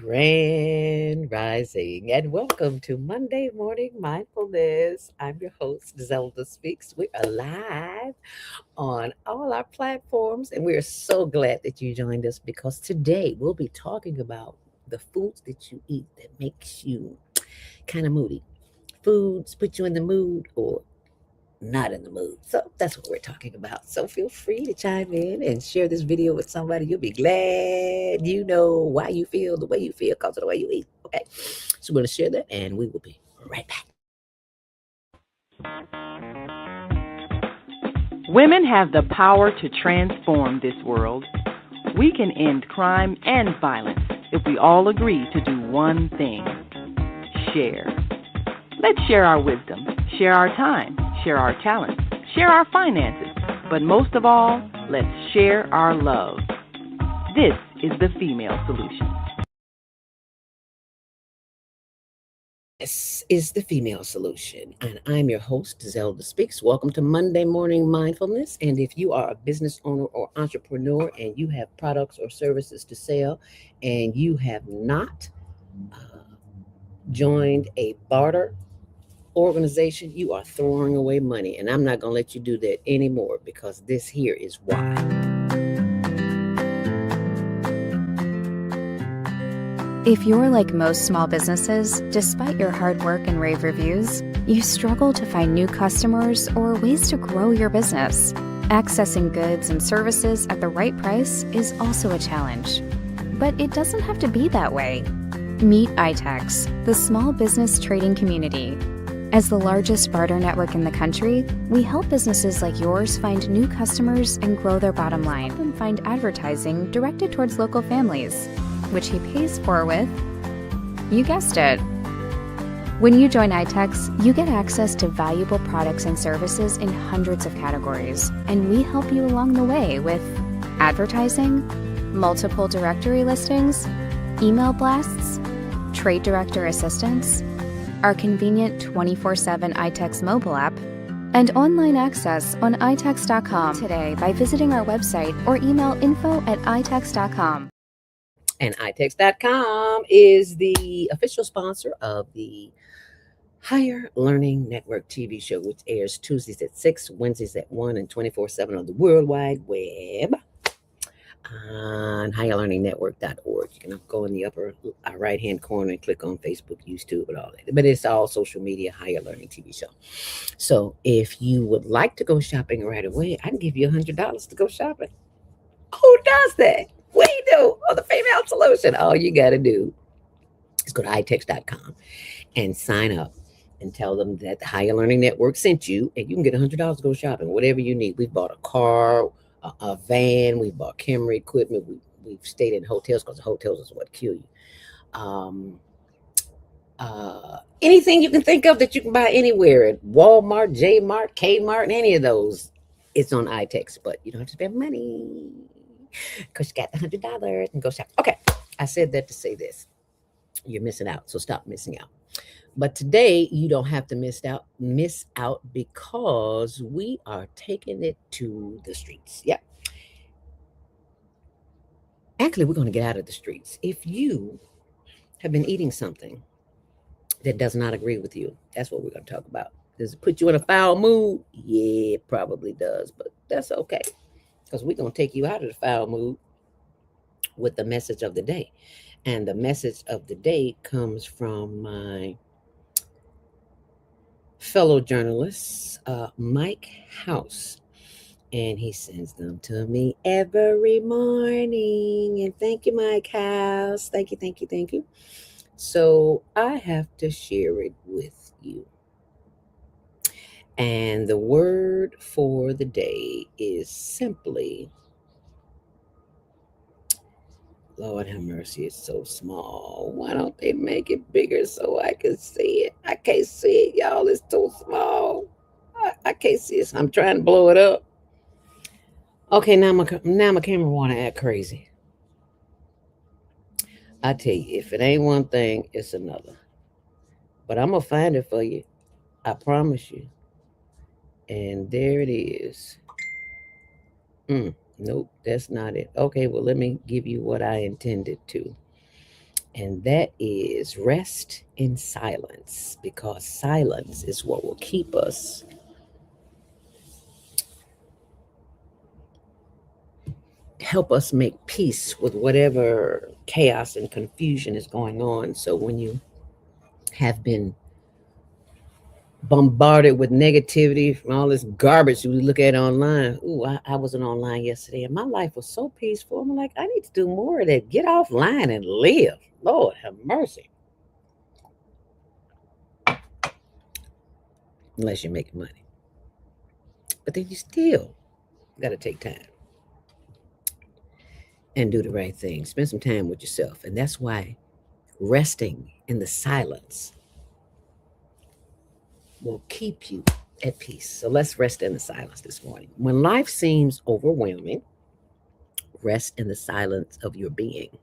Grand Rising, and welcome to Monday Morning Mindfulness. I'm your host, Zelda Speaks. We are live on all our platforms, and we are so glad that you joined us because today we'll be talking about the foods that you eat that makes you kind of moody. Foods put you in the mood or not in the mood. So that's what we're talking about. So feel free to chime in and share this video with somebody. You'll be glad you know why you feel the way you feel because of the way you eat. Okay. So we're going to share that and we will be right back. Women have the power to transform this world. We can end crime and violence if we all agree to do one thing: share. Let's share our wisdom, share our time, share our talents, share our finances, but most of all, let's share our love. This is the female solution. This is the female solution, and I'm your host, Zelda Speaks. Welcome to Monday Morning Mindfulness. And if you are a business owner or entrepreneur and you have products or services to sell and you have not joined a barter organization, you are throwing away money. And I'm not going to let you do that anymore because this here is why. If you're like most small businesses, despite your hard work and rave reviews, you struggle to find new customers or ways to grow your business. Accessing goods and services at the right price is also a challenge. But it doesn't have to be that way. Meet iTex, the small business trading community. As the largest barter network in the country, we help businesses like yours find new customers and grow their bottom line and find advertising directed towards local families, which he pays for with, you guessed it. When you join iTex, you get access to valuable products and services in hundreds of categories, and we help you along the way with advertising, multiple directory listings, email blasts, trade director assistance, our convenient 24/7 iTex mobile app, and online access on itex.com today by visiting our website or email info@itex.com. And iText.com is the official sponsor of the Higher Learning Network TV show, which airs Tuesdays at 6, Wednesdays at 1, and 24/7 on the World Wide Web on higherlearningnetwork.org. You can go in the upper right-hand corner and click on Facebook, YouTube, and all that. But it's all social media, Higher Learning TV show. So if you would like to go shopping right away, I can give you $100 to go shopping. Who does that? We do on the Female Solution. All you got to do is go to itex.com and sign up and tell them that the Higher Learning Network sent you, and you can get $100 to go shopping, whatever you need. We've bought a car, a van, we've bought camera equipment, we've stayed in hotels because the hotels is what kill you. Anything you can think of that you can buy anywhere at Walmart, J-Mart, Kmart, and any of those, it's on iTex, but you don't have to spend money because you got the $100 and go shop. Okay, I said that to say this. You're missing out, so stop missing out. But today you don't have to miss out because we are taking it to the streets. Yep. Actually, we're going to get out of the streets. If you have been eating something that does not agree with you, that's what we're going to talk about. Does it put you in a foul mood? Yeah, it probably does, but that's okay because we're going to take you out of the foul mood with the message of the day. And the message of the day comes from my fellow journalist, Mike House. And he sends them to me every morning. And thank you, Mike House. Thank you, thank you, thank you. So I have to share it with you. And the word for the day is simply, Lord have mercy, it's so small. Why don't they make it bigger so I can see it? I can't see it, y'all. It's too small. I can't see it. So I'm trying to blow it up. Okay, now my camera want to act crazy. I tell you, if it ain't one thing, it's another. But I'm gonna find it for you. I promise you. And there it is. Nope, that's not it. Okay, well, let me give you what I intended to. And that is rest in silence, because silence is what will keep us, help us make peace with whatever chaos and confusion is going on. So when you have been bombarded with negativity from all this garbage we look at online. Ooh, I wasn't online yesterday and my life was so peaceful. I'm like, I need to do more of that. Get offline and live. Lord have mercy. Unless you're making money. But then you still got to take time and do the right thing. Spend some time with yourself. And that's why resting in the silence will keep you at peace. So let's rest in the silence this morning. When life seems overwhelming, rest in the silence of your being.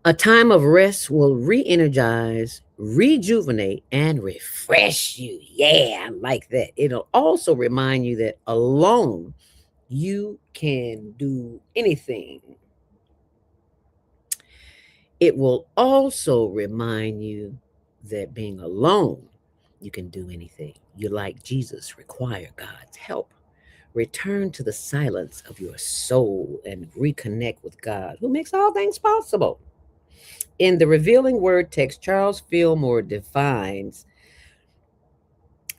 A time of rest will re energize, rejuvenate, and refresh you. Yeah, I like that. It'll also remind you that alone you can do anything. It will also remind you that being alone, you can do anything. You, like Jesus, require God's help. Return to the silence of your soul and reconnect with God, who makes all things possible. In the Revealing Word text, Charles Fillmore defines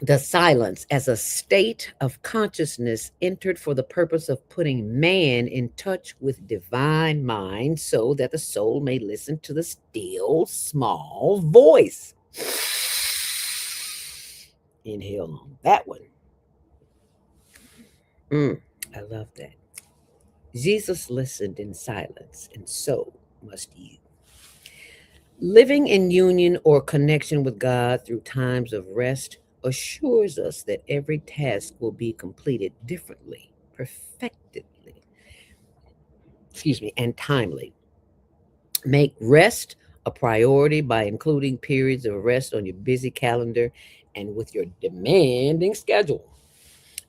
the silence as a state of consciousness entered for the purpose of putting man in touch with divine mind so that the soul may listen to the still small voice. Inhale on that one. I love that. Jesus listened in silence, and so must you. Living in union or connection with God through times of rest assures us that every task will be completed differently, perfectly, and timely. Make rest a priority by including periods of rest on your busy calendar and with your demanding schedule.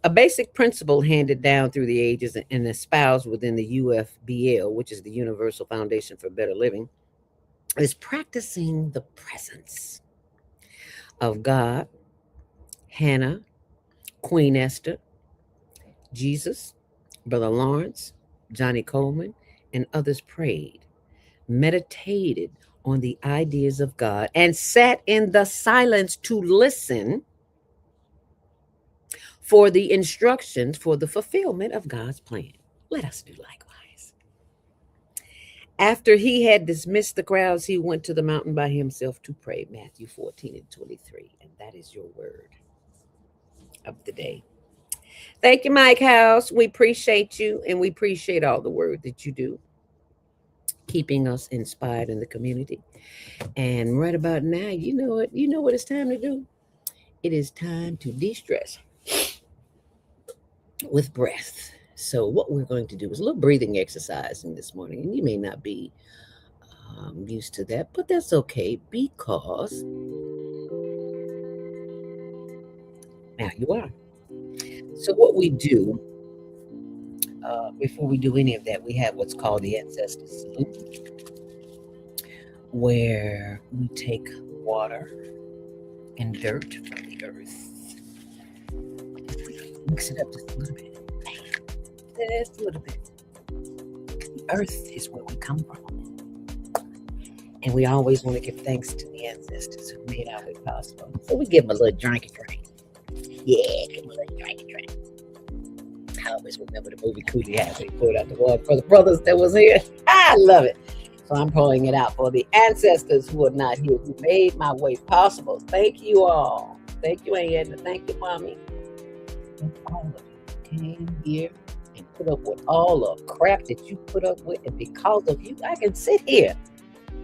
A basic principle handed down through the ages and espoused within the UFBL, which is the Universal Foundation for Better Living, is practicing the presence of God. Hannah, Queen Esther, Jesus, Brother Lawrence, Johnny Coleman, and others prayed, meditated on the ideas of God, and sat in the silence to listen for the instructions for the fulfillment of God's plan. Let us do likewise. After he had dismissed the crowds, he went to the mountain by himself to pray. Matthew 14:23. And that is your word of the day. Thank you, Mike House. We appreciate you, and we appreciate all the work that you do, keeping us inspired in the community. And right about now, you know what it's time to do. It is time to de-stress with breath. So what we're going to do is a little breathing exercise in this morning, and you may not be used to that, but that's okay, because now you are. So what we do before we do any of that, we have what's called the ancestor salute, where we take water and dirt from the earth, mix it up just a little bit, just a little bit. The earth is where we come from, and we always want to give thanks to the ancestors who made our way possible. So we give them a little drink. Yeah, give them a little drink. I always remember the movie Cootie Hat. They poured out the water for the brothers that was here. I love it. So I'm pouring it out for the ancestors who are not here, who made my way possible. Thank you all. Thank you, Aunt Edna. Thank you, Mommy. And all of you came here and put up with all the crap that you put up with. And because of you, I can sit here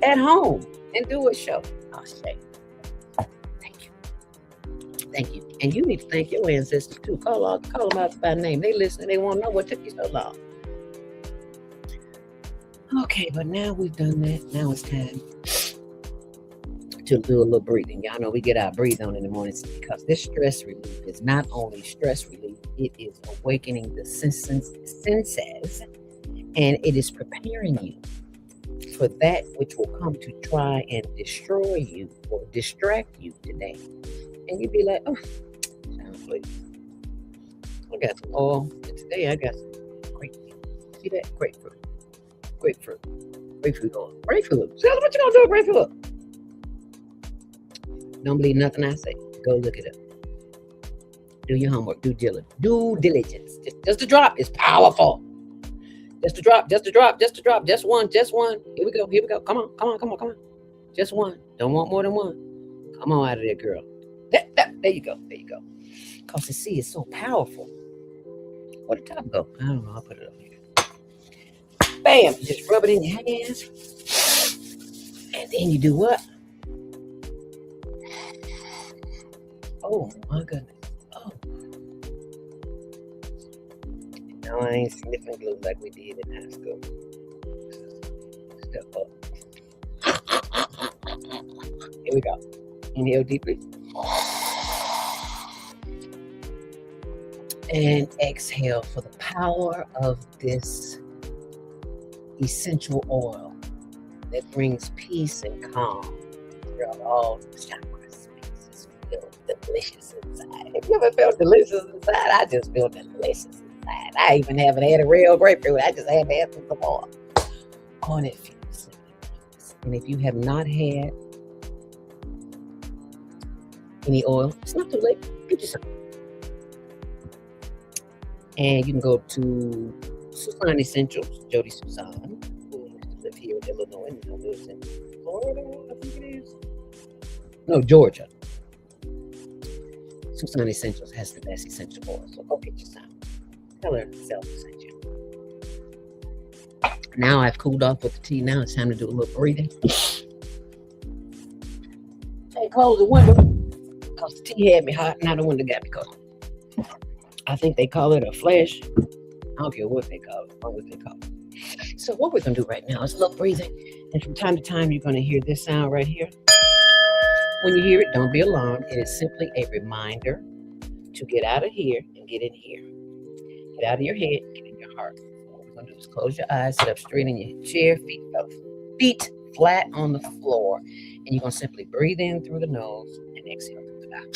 at home and do a show. Oh, shame. Thank you. And you need to thank your ancestors too. Call them out by name. They listen. They want to know what took you so long. Okay, but now we've done that. Now it's time to do a little breathing. Y'all know we get our breathe on in the mornings because this stress relief is not only stress relief, it is awakening the senses, and it is preparing you for that which will come to try and destroy you or distract you today. And you'd be like, oh, sounds good. I got some oil. And today I got some grapefruit. See that? Grapefruit. Grapefruit. Grapefruit oil. Grapefruit. So what you gonna do with grapefruit? Don't believe nothing I say. Go look it up. Do your homework. Due diligence. Just a drop is powerful. Just a drop. Just one. Here we go. Come on. Just one. Don't want more than one. Come on out of there, girl. There you go. Because the sea is so powerful. Where'd the top go? I don't know. I'll put it up here. Bam! Just rub it in your hands. And then you do what? Oh, my goodness. Oh. No, I ain't sniffing glue like we did in high school. Step up. Here we go. Inhale deeply. And exhale for the power of this essential oil that brings peace and calm throughout all the chakras. It just feels delicious inside. Have you ever felt delicious inside? I just feel delicious inside. I even haven't had a real grapefruit. I just had to have some oil. Oh, and it feels nice. And if you have not had any oil, it's not too late. Get you some. And you can go to Susan Essentials, Jody Susan, who used to live here in Illinois, and now lives in Florida, I think it is. No, Georgia. Susan Essentials has the best essential oil, so go get you some. Tell her sent you. Now I've cooled off with the tea. Now it's time to do a little breathing. Hey, close the window, because the tea had me hot. Now the window got me cold. I think they call it a flash. I don't care what they call it, or what they call it. So what we're going to do right now is a little breathing. And from time to time, you're going to hear this sound right here. When you hear it, don't be alarmed. It is simply a reminder to get out of here and get in here. Get out of your head, get in your heart. What we're going to do is close your eyes, sit up straight in your chair, feet flat on the floor. And you're going to simply breathe in through the nose and exhale through the mouth.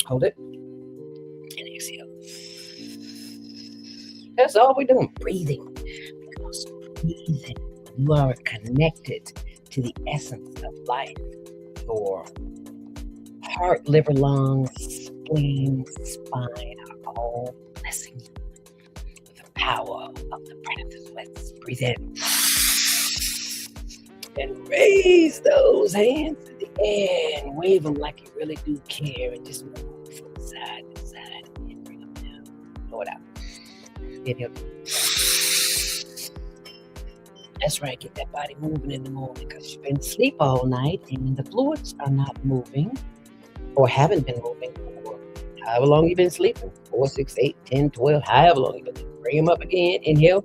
Hold it. And exhale. That's all we're doing, breathing. Because breathing, you are connected to the essence of life. Your heart, liver, lungs, spleen, spine are all blessing you with the power of the breath. Let's breathe in. And raise those hands in the air and wave them like you really do care, and just move from side to side and bring them down. Blow it out. Inhale. That's right. Get that body moving in the morning, because you've been asleep all night and the fluids are not moving or haven't been moving for however long you've been sleeping. 4, 6, 8, 10, 12, however long you've been sleeping. Bring them up again. Inhale.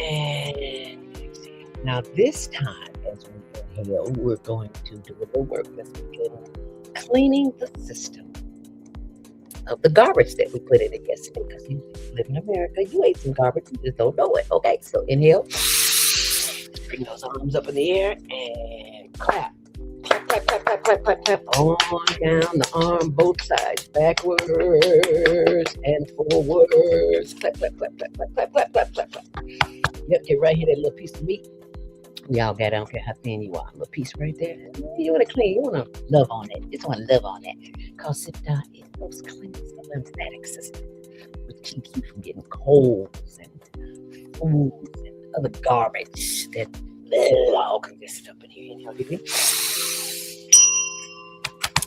And now this time, as we inhale, we're going to do a little work that's begin cleaning the system of the garbage that we put in it yesterday. Because you live in America, you ate some garbage, you just don't know it. Okay, so inhale. Bring those arms up in the air and clap. Clap, clap, clap, clap, clap, clap, clap. On down the arm, both sides, backwards and forwards. Clap, clap, clap, clap, clap, clap, clap, clap, clap, clap. Yep, get right here, that little piece of meat. Y'all got, I don't care how thin you are, a little piece right there. You want to clean, you want to love on it. Just want to love on that. Because it helps cleanse the lymphatic system, which keeps you from getting colds and foods and other garbage that all congested up in here. Inhale deeply.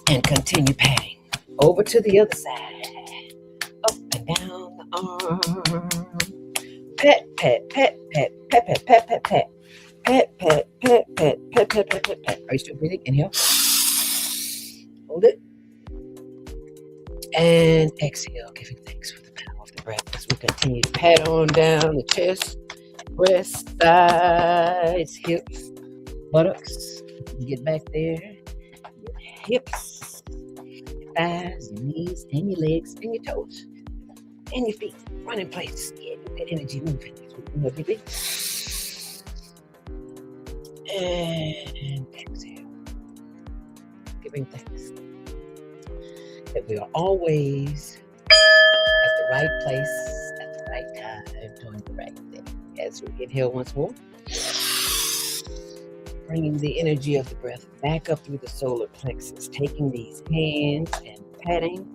And continue patting. Over to the other side. Up and down the arm. Pet, pet, pet, pet, pet, pet, pet, pet, pet. Pet, pet, pet, pet, pet, pet, pet, pet, pet. Are you still breathing? Inhale. Hold it. And exhale. Giving thanks for the power of the breath as we continue to pat on down the chest, breast, thighs, hips, buttocks. You get back there. Your hips, your thighs, your knees, and your legs, and your toes. and your feet. Run in place. Yeah, get that energy moving. Inhale deeply. And exhale. Giving thanks that we are always at the right place, at the right time, doing the right thing. As we inhale once more, bringing the energy of the breath back up through the solar plexus, taking these hands and patting.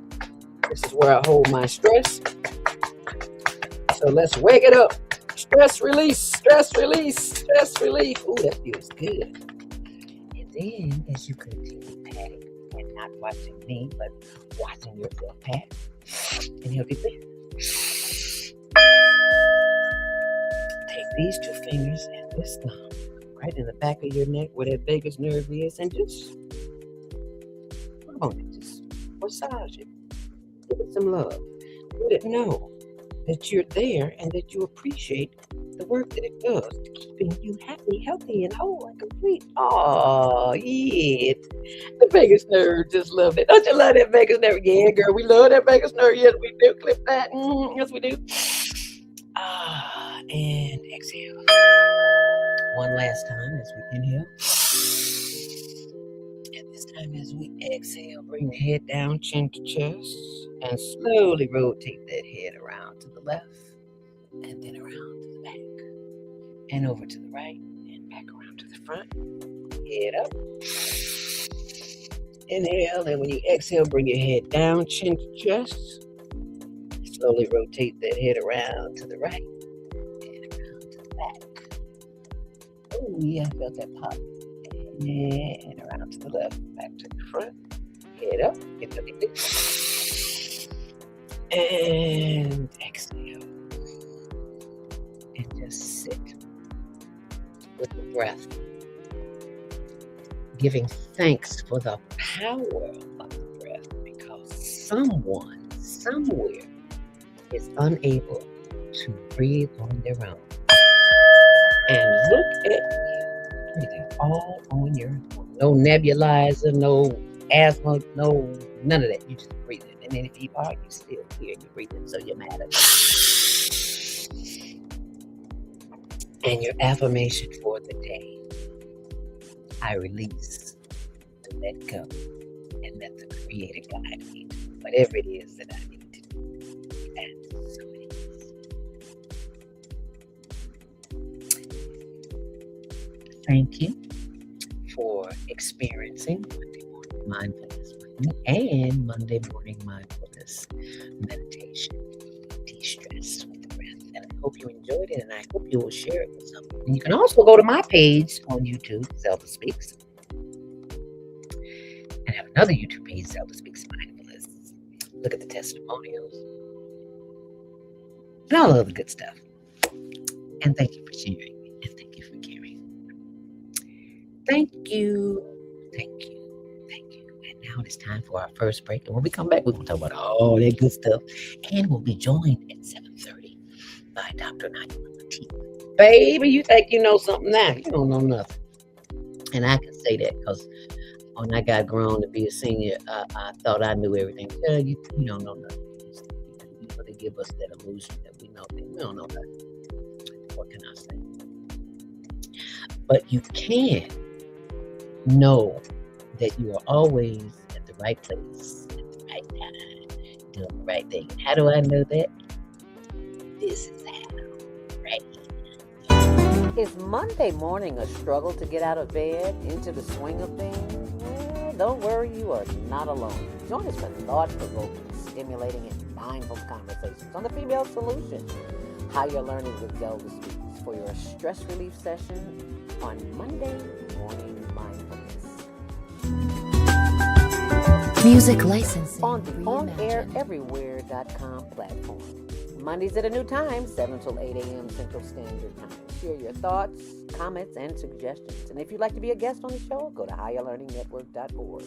This is where I hold my stress. So let's wake it up. Stress release, stress release, stress relief. Ooh, that feels good. And then as you continue patting, and not watching me, but watching yourself pat, inhale deeply. Take these two fingers and this thumb right in the back of your neck where that vagus nerve is, and just rub on it. Just massage it. Give it some love. Let it know that you're there and that you appreciate the work that it does to keeping you happy, healthy, and whole and complete. Oh, yeah. The vagus nerve just love it. Don't you love that vagus nerve? Yeah, girl, we love that vagus nerve. Yes, we do. Clip that. Yes, we do. And exhale. One last time as we inhale. And this time as we exhale, bring the head down, chin to chest, and slowly rotate that head around to the left, and then around to the back, and over to the right, and back around to the front. Head up. Inhale, and when you exhale, bring your head down, chin to chest. Slowly rotate that head around to the right, and around to the back. Oh, yeah, I felt that pop. And around to the left, back to the front. Head up, get up, and exhale. And just sit with the breath, giving thanks for the power of the breath, because someone, somewhere, is unable to breathe on their own. And look at you, breathing all on your own. No nebulizer, no asthma, no none of that. You just breathe it. And then if you are, you still here, you're breathing, so you matter. And your affirmation for the day: I release, to let go, and let the Creator guide me to whatever it is that I need to do. And so it is. Thank you for experiencing Monday Morning Mindfulness with me and Monday Morning Mindfulness Meditation, de-stress with the breath. And I hope you enjoyed it, and I hope you will share it with someone. And you can also go to my page on YouTube, Zelda Speaks, and have another YouTube page, Zelda Speaks Mindfulness. Look at the testimonials and all the other good stuff. And thank you for sharing, and thank you for caring. Thank you, thank you, thank you. And now it's time for our first break. And when we come back, we're going to talk about all that good stuff. And we'll be joined at 7:30 by Dr. Naima Latif. Baby, you think you know something now. You don't know nothing. And I can say that because when I got grown to be a senior, I thought I knew everything. You don't know nothing. You know, they give us that illusion that we know things. We don't know nothing. What can I say? But you can know that you are always at the right place, at the right time, doing the right thing. How do I know that? This is how, right here. Is Monday morning a struggle to get out of bed, into the swing of things? Well, don't worry, you are not alone. Join us for thought-provoking, stimulating, and mindful conversations on the Female Solution. Higher Learning with Zelda Speaks for your stress relief session on Monday Morning Mindfulness. Music licensing On the OnAirEverywhere.com platform. Mondays at a new time, 7 till 8 a.m. Central Standard Time. Share your thoughts, comments, and suggestions. And if you'd like to be a guest on the show, go to higherlearningnetwork.org.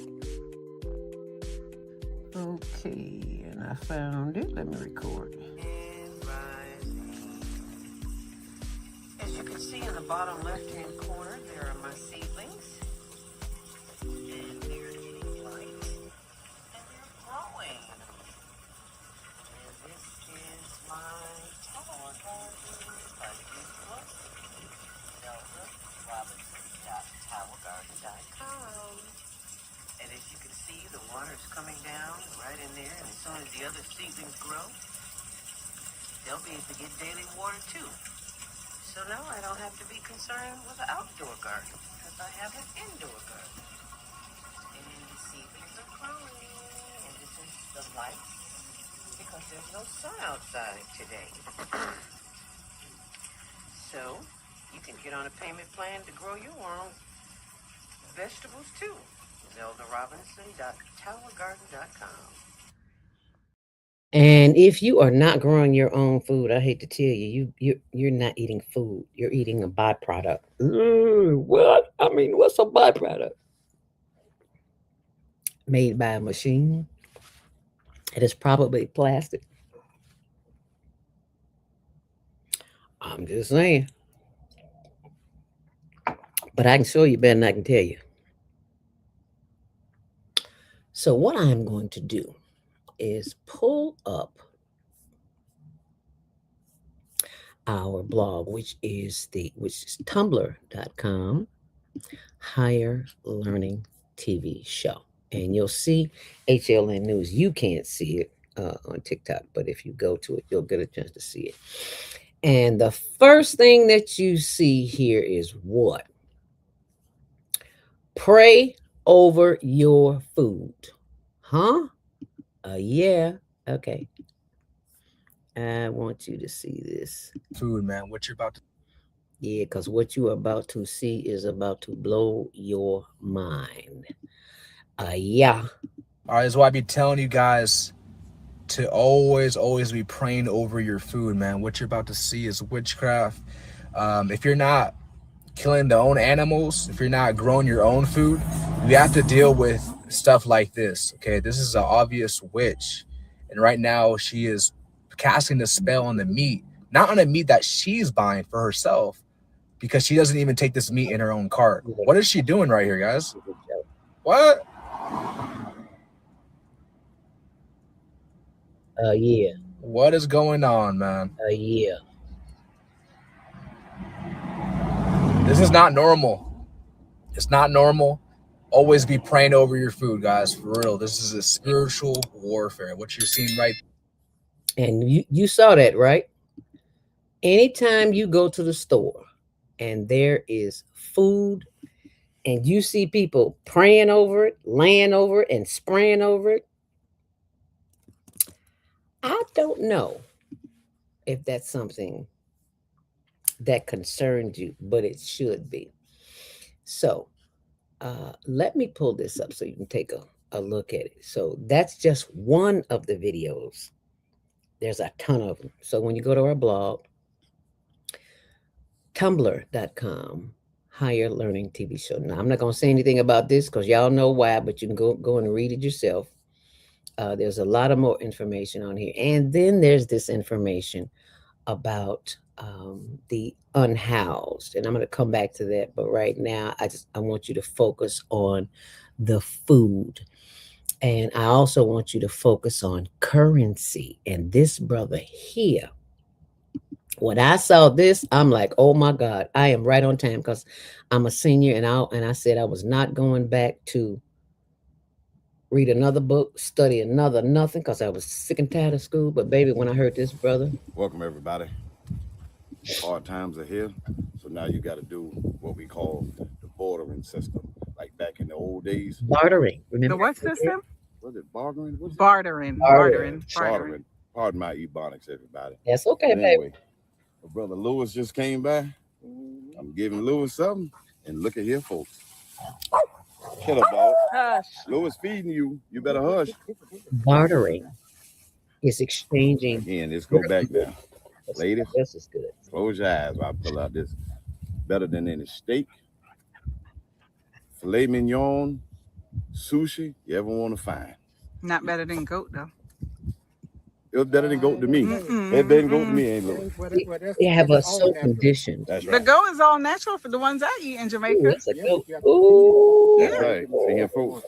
Okay, and I found it. Let me record. As you can see in the bottom left-hand corner, there are my seedlings. And they're getting light. And they're growing. And this is needs to get daily water too. So now I don't have to be concerned with an outdoor garden because I have an indoor garden. And you see things are growing. And this is the light because there's no sun outside today. So you can get on a payment plan to grow your own vegetables too. ZeldaRobinson.towergarden.com. And if you are not growing your own food, I hate to tell you, you're not eating food. You're eating a byproduct. What? I mean, what's a byproduct? Made by a machine. It is probably plastic. I'm just saying. But I can show you better than I can tell you. So what I'm going to do is pull up our blog, which is tumblr.com higher learning TV show. And you'll see HLN News. You can't see it on TikTok, but if you go to it, you'll get a chance to see it. And the first thing that you see here is what? Pray over your food. Huh? Yeah. Okay. I want you to see this. Food, man. What you're about to. Yeah, because what you are about to see is about to blow your mind. Yeah. All right, that's why I be telling you guys to always be praying over your food, man. What you're about to see is witchcraft. If you're not killing the own animals, if you're not growing your own food, you have to deal with stuff like this. Okay, this is an obvious witch, and right now she is casting the spell on the meat, not on the meat that she's buying for herself, because she doesn't even take this meat in her own cart. What is she doing right here, guys? What? Yeah. What is going on, man? Yeah. This is not normal. It's not normal. Always be praying over your food, guys. For real. This is a spiritual warfare. What you're seeing right. And you saw that, right? Anytime you go to the store and there is food and you see people praying over it, laying over it, and spraying over it, I don't know if that's something that concerns you, but it should be. So let me pull this up so you can take a look at it. So that's just one of the videos. There's a ton of them. So when you go to our blog, tumblr.com, higher learning TV show. Now, I'm not going to say anything about this because y'all know why, but you can go and read it yourself. There's a lot of more information on here. And then there's this information about the unhoused. And I'm going to come back to that. But right now, I want you to focus on the food. And I also want you to focus on currency. And this brother here, when I saw this, I'm like, oh my God, I am right on time because I'm a senior and I said I was not going back to read another book, study another nothing because I was sick and tired of school. But baby, when I heard this brother. Welcome everybody. Hard times are here. So now you got to do what we call the bartering system. Like back in the old days. Bartering. Remember? The what system? Was it bartering? What's Bartering. Bartering. Pardon my ebonics, everybody. That's okay, but anyway, baby. My brother Lewis just came by. I'm giving Lewis something. And look at here, folks. Shut up, dog. Hush. Lewis feeding you. You better hush. Bartering is exchanging. Again, let's go back there. Ladies, this is good. Close your eyes while I pull out this. Better than any steak, filet mignon, sushi you ever want to find. Not better than goat, though. It was better than goat to me. It better than goat to me, ain't it? They have us so conditioned. That's The right. goat is all natural for the ones I eat in Ooh, Jamaica. that's a goat. Ooh. That's right. See here, folks.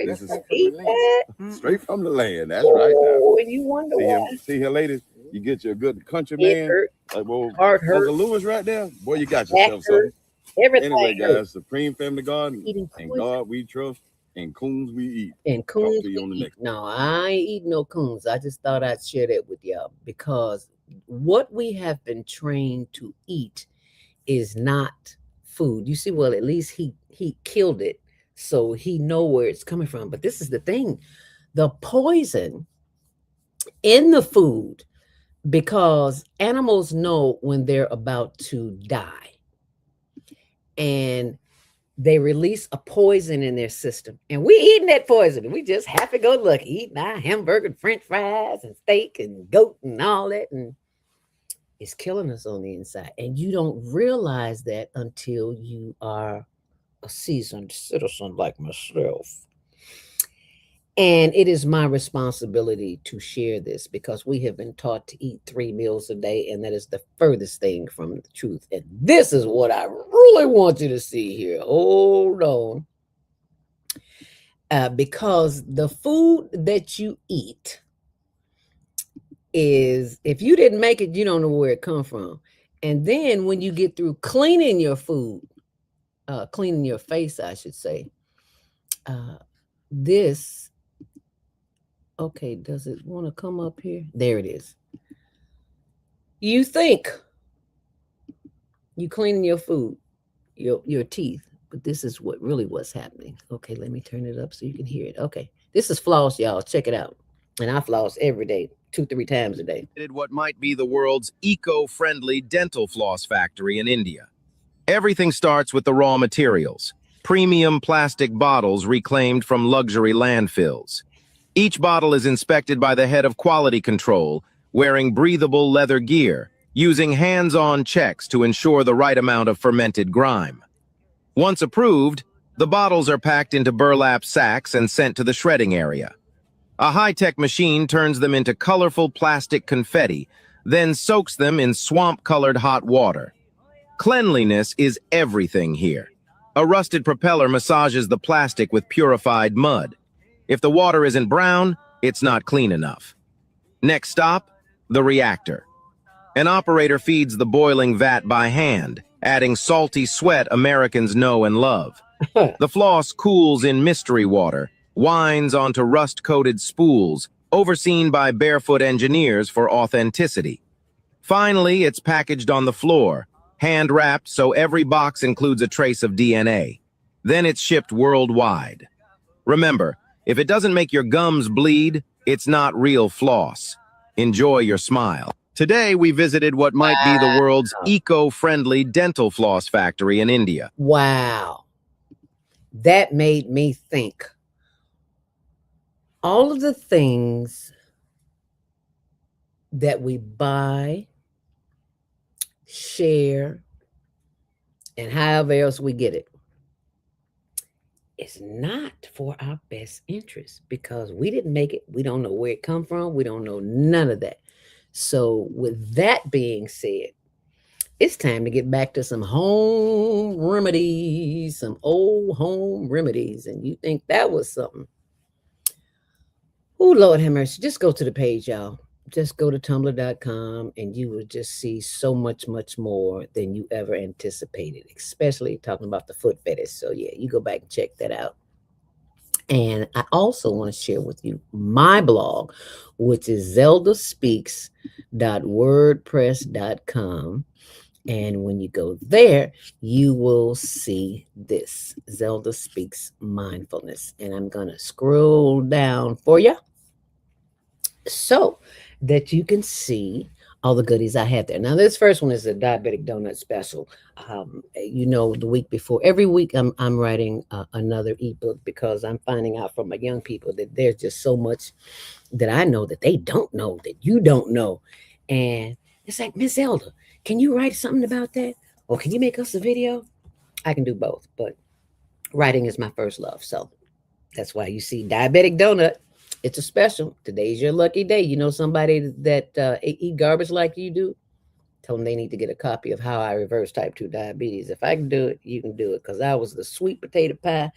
This is Eat that. straight from the land. That's right now. Oh, and you wonder why. See here, ladies. You get you a good country It man. hurt. Like, well, Heart hurt. Uncle Lewis right there. Boy, you got Back yourself something. hurt. Everything Anyway, hurt. guys, Supreme Family Garden Eating and poison. God we trust and coons we eat. And Talk coons. to you on the we eat. next. No, I ain't eat no coons. I just thought I'd share that with y'all because what we have been trained to eat is not food. You see, well, at least he killed it, so he know where it's coming from. But this is the thing: the poison in the food, because animals know when they're about to die, and they release a poison in their system, and we eating that poison. We just happy go lucky eating our hamburger, and French fries, and steak, and goat, and all that, and it's killing us on the inside. And you don't realize that until you are a seasoned citizen like myself. And it is my responsibility to share this because we have been taught to eat 3 meals a day, and that is the furthest thing from the truth. And this is what I really want you to see here. Hold on. Because the food that you eat is, if you didn't make it, you don't know where it come from. And then when you get through cleaning your food, cleaning your face, I should say, this, okay, does it want to come up here? There it is. You think you cleaning your food, your teeth, but this is what really what's happening. Okay, let me turn it up so you can hear it. Okay, this is floss, y'all. Check it out. And I floss every day, 2-3 times a day. What might be the world's eco-friendly dental floss factory in India. Everything starts with the raw materials, premium plastic bottles reclaimed from luxury landfills. Each bottle is inspected by the head of quality control, wearing breathable leather gear, using hands-on checks to ensure the right amount of fermented grime. Once approved, the bottles are packed into burlap sacks and sent to the shredding area. A high-tech machine turns them into colorful plastic confetti, then soaks them in swamp-colored hot water. Cleanliness is everything here. A rusted propeller massages the plastic with purified mud. If the water isn't brown, it's not clean enough. Next stop, the reactor. An operator feeds the boiling vat by hand, adding salty sweat Americans know and love. The floss cools in mystery water, winds onto rust-coated spools, overseen by barefoot engineers for authenticity. Finally, it's packaged on the floor, hand-wrapped so every box includes a trace of DNA. Then it's shipped worldwide. Remember, if it doesn't make your gums bleed, it's not real floss. Enjoy your smile. Today, we visited what might be the world's eco-friendly dental floss factory in India. Wow. That made me think. All of the things that we buy, share, and however else we get it, it's not for our best interest because we didn't make it. We don't know where it come from. We don't know none of that. So with that being said, it's time to get back to some home remedies, some old home remedies. And you think that was something? Oh, Lord have mercy. Just go to the page, y'all. Just go to tumblr.com and you will just see so much, much more than you ever anticipated, especially talking about the foot fetish. So, yeah, you go back and check that out. And I also want to share with you my blog, which is zeldaspeaks.wordpress.com. And when you go there, you will see this Zelda Speaks Mindfulness. And I'm going to scroll down for you so that you can see all the goodies I had there. Now, this first one is a diabetic donut special. The week before, every week I'm writing another ebook because I'm finding out from my young people that there's just so much that I know that they don't know, that you don't know. And it's like, Miss Elder, can you write something about that? Or can you make us a video? I can do both, but writing is my first love. So that's why you see Diabetic Donut. It's a special. Today's your lucky day. You know somebody that eat garbage like you do? Tell them they need to get a copy of How I Reverse Type 2 Diabetes. If I can do it, you can do it. Because I was the sweet potato pie,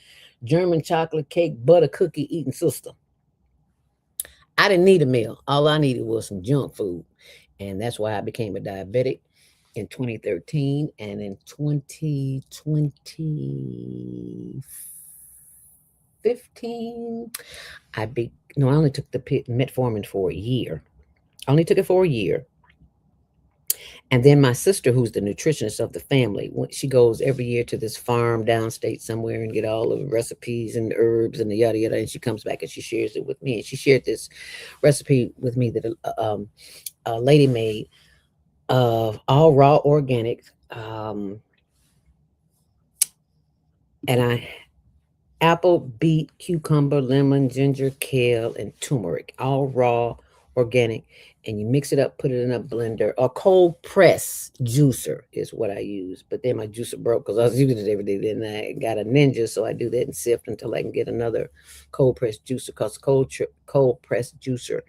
German chocolate cake, butter cookie eating sister. I didn't need a meal. All I needed was some junk food. And that's why I became a diabetic in 2013. And in 2015, I only took the metformin for a year. I only took it for a year. And then my sister, who's the nutritionist of the family, she goes every year to this farm downstate somewhere and get all the recipes and herbs and the yada yada. And she comes back and she shares it with me. And she shared this recipe with me that a lady made of all raw organic. And I apple, beet, cucumber, lemon, ginger, kale, and turmeric, all raw, organic. And you mix it up, put it in a blender. A cold press juicer is what I use. But then my juicer broke because I was using it every day. Then I got a Ninja, so I do that and sift until I can get another cold press juicer. Because cold press juicer,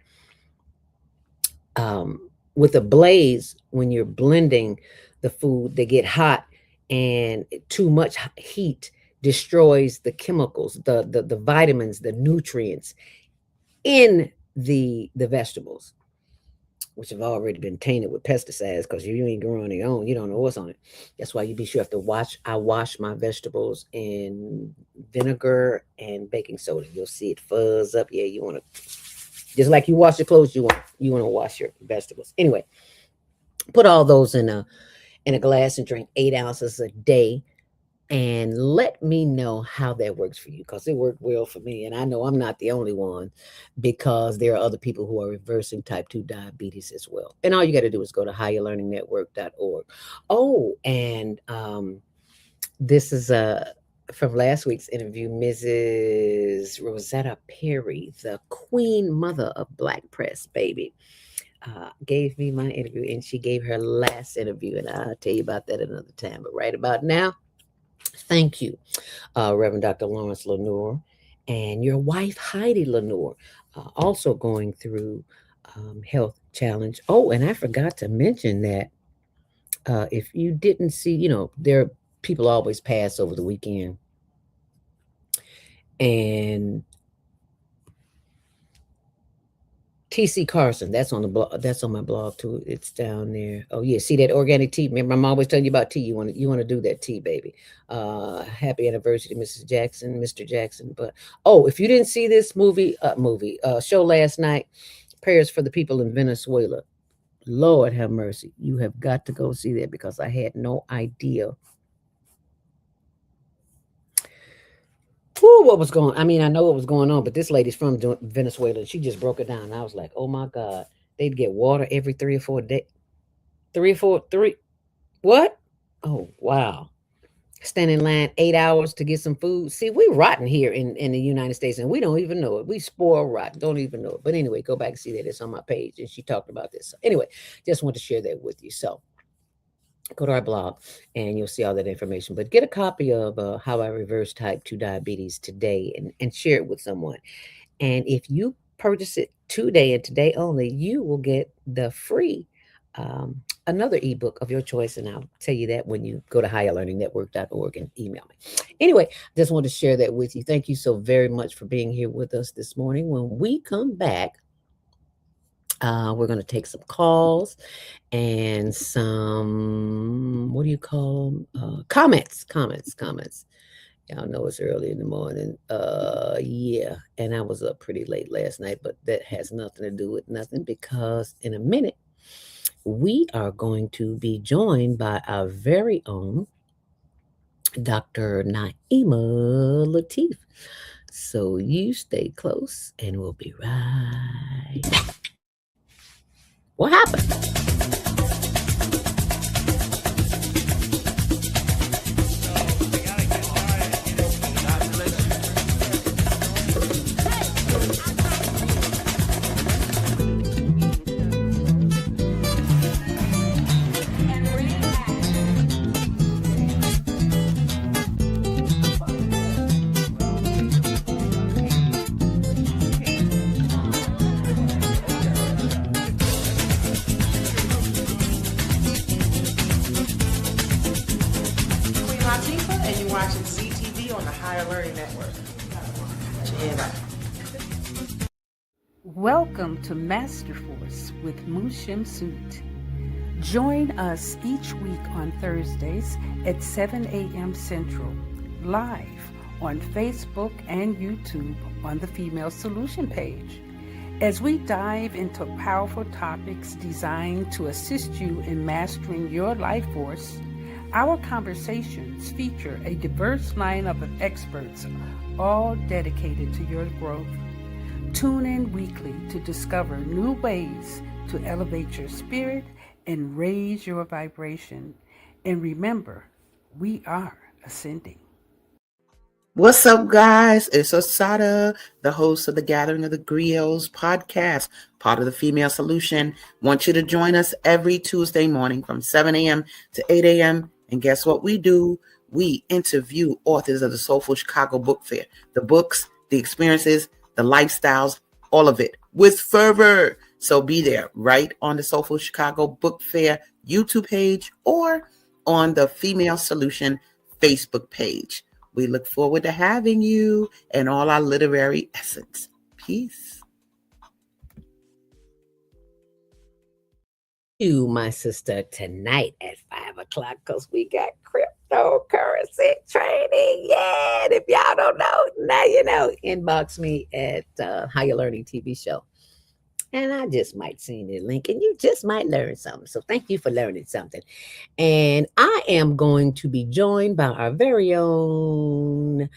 with a blaze, when you're blending the food, they get hot, and too much heat destroys the chemicals, the vitamins, the nutrients in the vegetables, which have already been tainted with pesticides because you ain't growing your own. You don't know what's on it. That's why you be sure to watch. I wash my vegetables in vinegar and baking soda. You'll see it fuzz up. Yeah, you want to, just like you wash your clothes, you want to wash your vegetables. Anyway, put all those in a glass and drink 8 ounces a day. And let me know how that works for you, because it worked well for me. And I know I'm not the only one, because there are other people who are reversing type 2 diabetes as well. And all you got to do is go to higherlearningnetwork.org. Oh, and this is from last week's interview, Mrs. Rosetta Perry, the queen mother of Black Press, baby. Gave me my interview, and she gave her last interview. And I'll tell you about that another time. But right about now, thank you, Reverend Dr. Lawrence Lenoir, and your wife, Heidi Lenoir, also going through health challenge. Oh, and I forgot to mention that if you didn't see, there people always pass over the weekend. And TC Carson, that's on the blog. That's on my blog too. It's down there. Oh yeah, see that organic tea. Remember, I'm always telling you about tea. You want to do that tea, baby. Happy anniversary, Mrs. Jackson, Mr. Jackson. But if you didn't see this show last night, Prayers for the People in Venezuela. Lord have mercy. You have got to go see that, because I had no idea what was going on. I mean, I know what was going on, but this lady's from Venezuela, and she just broke it down. And I was like, oh my God, they'd get water every 3 or 4 days. What? Oh, wow. Stand in line 8 hours to get some food. See, we rotten here in the United States, and we don't even know it. We spoil rotten, don't even know it. But anyway, go back and see that. It's on my page, and she talked about this. So anyway, just want to share that with you. So go to our blog and you'll see all that information. But get a copy of How I Reverse Type 2 Diabetes today, and share it with someone. And if you purchase it today and today only, you will get the free another ebook of your choice. And I'll tell you that when you go to higherlearningnetwork.org and email me. Anyway, just want to share that with you. Thank you so very much for being here with us this morning. When we come back, we're going to take some calls and some, what do you call them? Comments. Y'all know it's early in the morning. Yeah. And I was up pretty late last night, but that has nothing to do with nothing, because in a minute, we are going to be joined by our very own Dr. Naima Latif. So you stay close, and we'll be right back. What happened? Welcome to Masterforce with Mushim Suit. Join us each week on Thursdays at 7 a.m. Central, live on Facebook and YouTube on the Female Solution page. As we dive into powerful topics designed to assist you in mastering your life force, our conversations feature a diverse lineup of experts, all dedicated to your growth. Tune in weekly to discover new ways to elevate your spirit and raise your vibration. And remember, we are ascending. What's up, guys? It's Osada, the host of the Gathering of the Griots podcast, part of the Female Solution. Want you to join us every Tuesday morning from 7 a.m. to 8 a.m. And guess what we do? We interview authors of the Soulful Chicago Book Fair, the books, the experiences, the lifestyles, all of it with fervor. So be there right on the Soulful Chicago Book Fair YouTube page or on the Female Solution Facebook page. We look forward to having you and all our literary essence. Peace. You, my sister, tonight at 5 o'clock because we got cryptocurrency trading. Yeah, and if y'all don't know, now you know. Inbox me at Higher Learning TV Show. And I just might send you a link and you just might learn something. So thank you for learning something. And I am going to be joined by our very own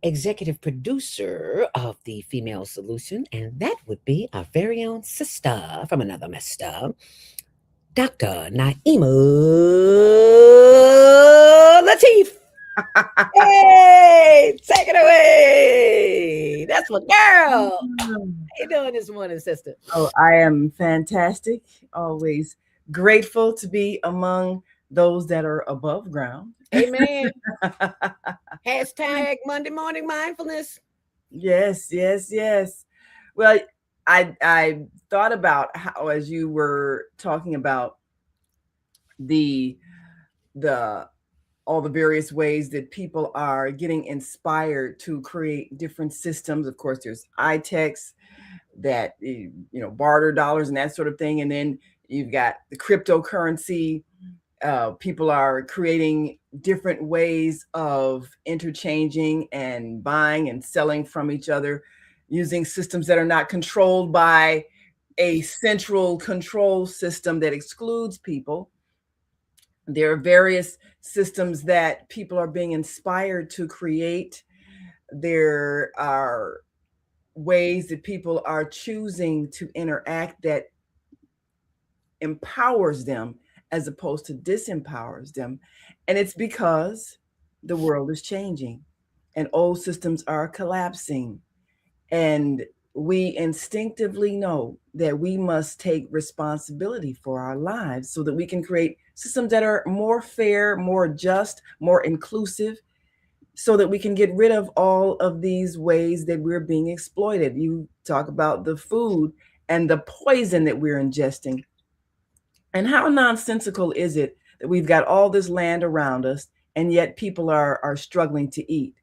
executive producer of the Female Solution, and that would be our very own sister from another mister, Dr. Naima Latif. Hey, take it away. That's my girl. How you doing this morning, sister? Oh, I am fantastic. Always grateful to be among those that are above ground. Amen. Hashtag Monday Morning Mindfulness. Yes. Well, I thought about how, as you were talking about the all the various ways that people are getting inspired to create different systems. Of course, there's iTex, that barter dollars and that sort of thing, and then you've got the cryptocurrency. People are creating different ways of interchanging and buying and selling from each other using systems that are not controlled by a central control system that excludes people. There are various systems that people are being inspired to create. There are ways that people are choosing to interact that empowers them as opposed to disempowers them. And it's because the world is changing and old systems are collapsing. And we instinctively know that we must take responsibility for our lives so that we can create systems that are more fair, more just, more inclusive, so that we can get rid of all of these ways that we're being exploited. You talk about the food and the poison that we're ingesting. And how nonsensical is it that we've got all this land around us and yet people are struggling to eat?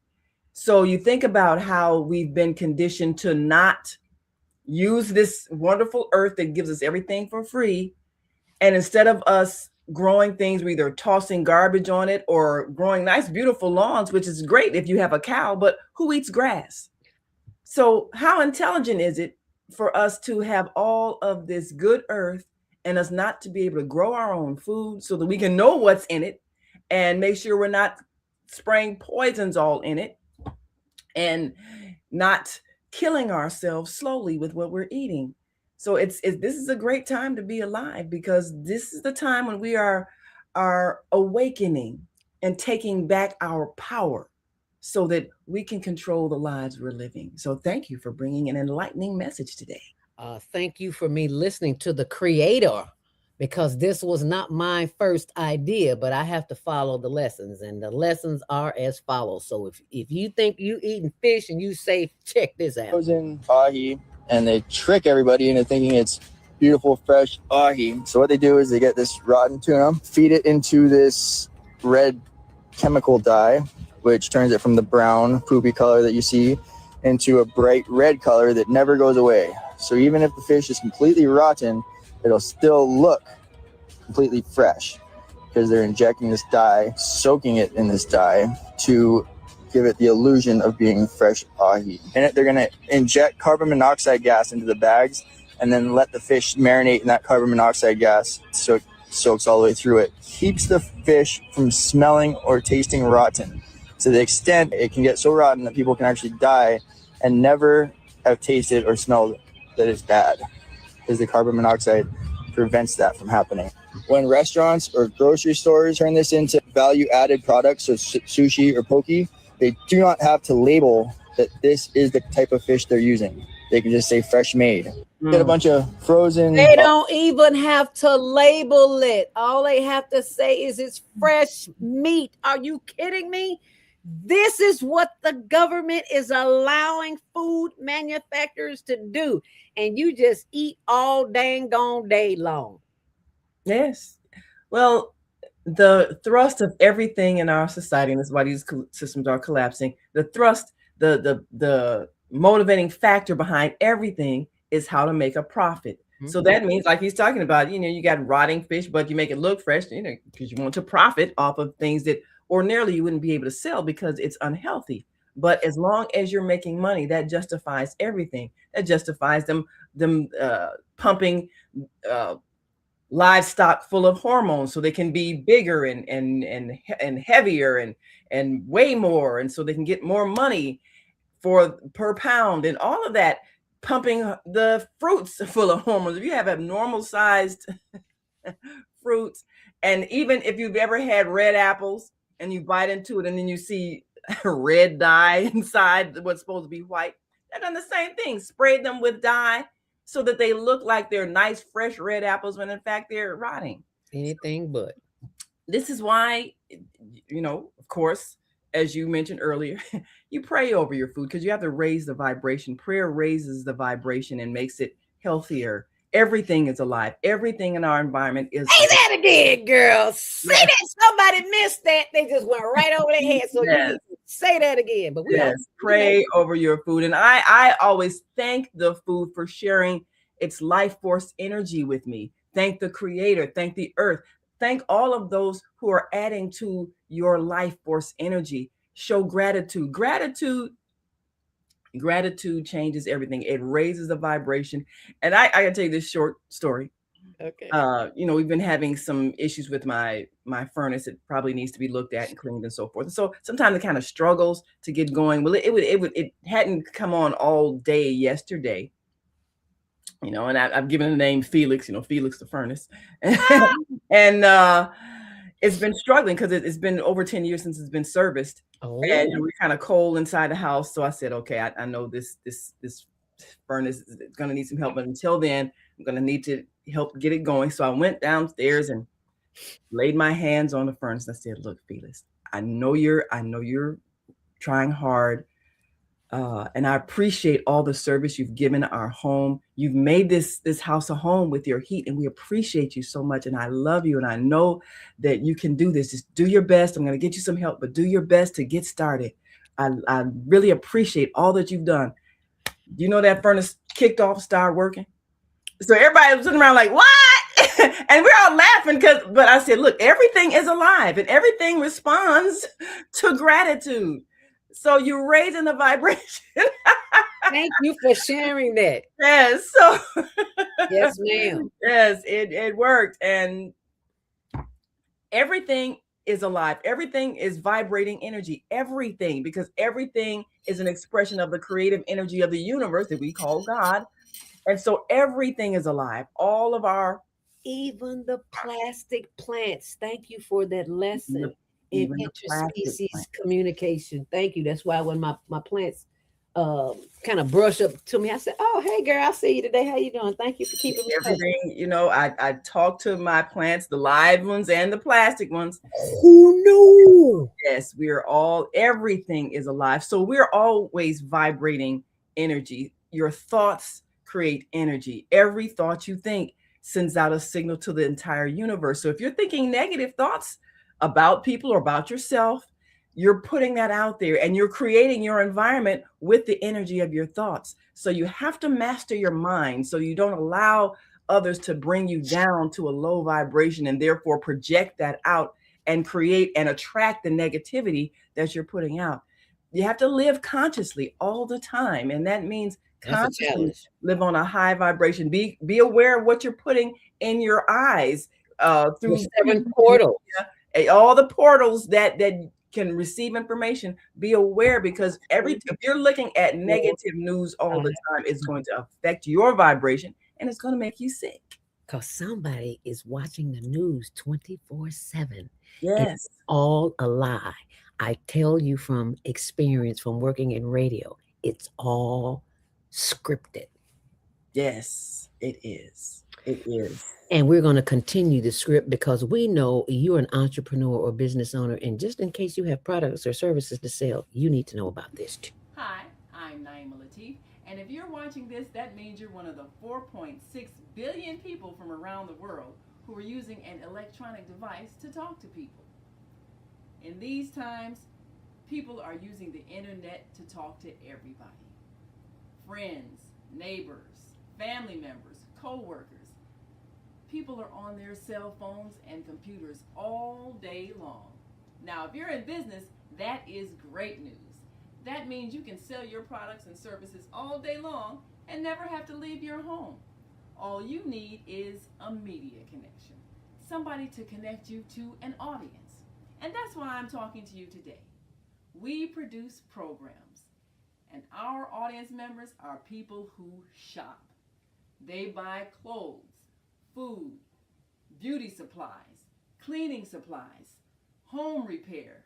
So you think about how we've been conditioned to not use this wonderful earth that gives us everything for free. And instead of us growing things, we're either tossing garbage on it or growing nice, beautiful lawns, which is great if you have a cow, but who eats grass? So how intelligent is it for us to have all of this good earth and us not to be able to grow our own food so that we can know what's in it and make sure we're not spraying poisons all in it and not killing ourselves slowly with what we're eating? So this is a great time to be alive, because this is the time when we are awakening and taking back our power so that we can control the lives we're living. So thank you for bringing an enlightening message today. Thank you for me listening to the creator, because this was not my first idea, but I have to follow the lessons, and the lessons are as follows. So if you think you eating fish and you say, check this out. Frozen ahi, and they trick everybody into thinking it's beautiful, fresh ahi. So what they do is they get this rotten tuna, feed it into this red chemical dye, which turns it from the brown, poopy color that you see into a bright red color that never goes away. So even if the fish is completely rotten, it'll still look completely fresh because they're injecting this dye, soaking it in this dye to give it the illusion of being fresh ahi. And they're going to inject carbon monoxide gas into the bags and then let the fish marinate in that carbon monoxide gas so it soaks all the way through it. Keeps the fish from smelling or tasting rotten to the extent it can get so rotten that people can actually die and never have tasted or smelled that it's bad, because the carbon monoxide prevents that from happening. When restaurants or grocery stores turn this into value-added products, so sushi or poke, they do not have to label that this is the type of fish they're using. They can just say fresh made. Get a bunch of frozen. They don't even have to label it. All they have to say is it's fresh meat. Are you kidding me? This is what the government is allowing food manufacturers to do. And you just eat all dang gone day long. Yes. Well, the thrust of everything in our society, and this is why these systems are collapsing, the thrust, the motivating factor behind everything is how to make a profit. So that means, like he's talking about, you got rotting fish, but you make it look fresh, because you want to profit off of things that ordinarily you wouldn't be able to sell because it's unhealthy. But as long as you're making money, that justifies everything. That justifies them pumping livestock full of hormones so they can be bigger and heavier and weigh more, and so they can get more money per pound and all of that. Pumping the fruits full of hormones. If you have abnormal sized fruits, and even if you've ever had red apples and you bite into it and then you see red dye inside what's supposed to be white, they've done the same thing. Sprayed them with dye so that they look like they're nice, fresh red apples when in fact they're rotting. Anything but. This is why, of course, as you mentioned earlier, you pray over your food because you have to raise the vibration. Prayer raises the vibration and makes it healthier. Everything is alive. Everything in our environment is Say that again, girl. Say that. Somebody missed that. They just went right over their head. So you need to say that again. But we pray over your food. And I always thank the food for sharing its life force energy with me. Thank the creator. Thank the earth. Thank all of those who are adding to your life force energy. Show gratitude. Gratitude changes everything. It raises the vibration. And I can tell you this short story. Okay. We've been having some issues with my furnace. It probably needs to be looked at and cleaned and so forth. And so sometimes it kind of struggles to get going. Well, it hadn't come on all day yesterday. And I've given the name Felix, Felix the furnace. And it's been struggling because it's been over 10 years since it's been serviced. Oh. And we're kind of cold inside the house. So I said, okay, I know this furnace is going to need some help. But until then, I'm going to need to help get it going. So I went downstairs and laid my hands on the furnace. And I said, look, Felix, I know you're trying hard. And I appreciate all the service you've given our home. You've made this house a home with your heat, and we appreciate you so much. And I love you, and I know that you can do this. Just do your best. I'm going to get you some help, but do your best to get started. I really appreciate all that you've done. That furnace kicked off, started working. So everybody was sitting around like, what? And we're all laughing but I said, look, everything is alive and everything responds to gratitude. So you're raising the vibration. Thank you for sharing that. Yes. So yes, ma'am. Yes, it worked. And everything is alive. Everything is vibrating energy. Everything, because everything is an expression of the creative energy of the universe that we call God. And so everything is alive. All of our... Even the plastic plants. Thank you for that lesson. In interspecies communication. Thank you. That's why when my plants kind of brush up to me, I said, oh, hey girl, I see you today. How you doing? Thank you for keeping me everything. I talk to my plants, the live ones and the plastic ones. Who knew? Yes, everything is alive. So we're always vibrating energy. Your thoughts create energy. Every thought you think sends out a signal to the entire universe. So if you're thinking negative thoughts about people or about yourself, you're putting that out there and you're creating your environment with the energy of your thoughts. So you have to master your mind so you don't allow others to bring you down to a low vibration and therefore project that out and create and attract the negativity that you're putting out. You have to live consciously all the time, and that means That's a consciously challenge. live on a high vibration. Be aware of what you're putting in your eyes The through seven TV, portals. all the portals that can receive information. Be aware, because if you're looking at negative news all the time, it's going to affect your vibration and it's going to make you sick. Because somebody is watching the news 24/7. And Yes. it's all a lie. I tell you from experience, from working in radio, it's all scripted. Yes, it is. It is. And we're going to continue the script because we know you're an entrepreneur or business owner. And just in case you have products or services to sell, you need to know about this too. Hi, I'm Naima Latif, and if you're watching this, that means you're one of the 4.6 billion people from around the world who are using an electronic device to talk to people. In these times, people are using the internet to talk to everybody. Friends, neighbors, family members, co-workers. People are on their cell phones and computers all day long. Now, if you're in business, that is great news. That means you can sell your products and services all day long and never have to leave your home. All you need is a media connection, somebody to connect you to an audience. And that's why I'm talking to you today. We produce programs, and our audience members are people who shop. They buy clothes, food, beauty supplies, cleaning supplies, home repair,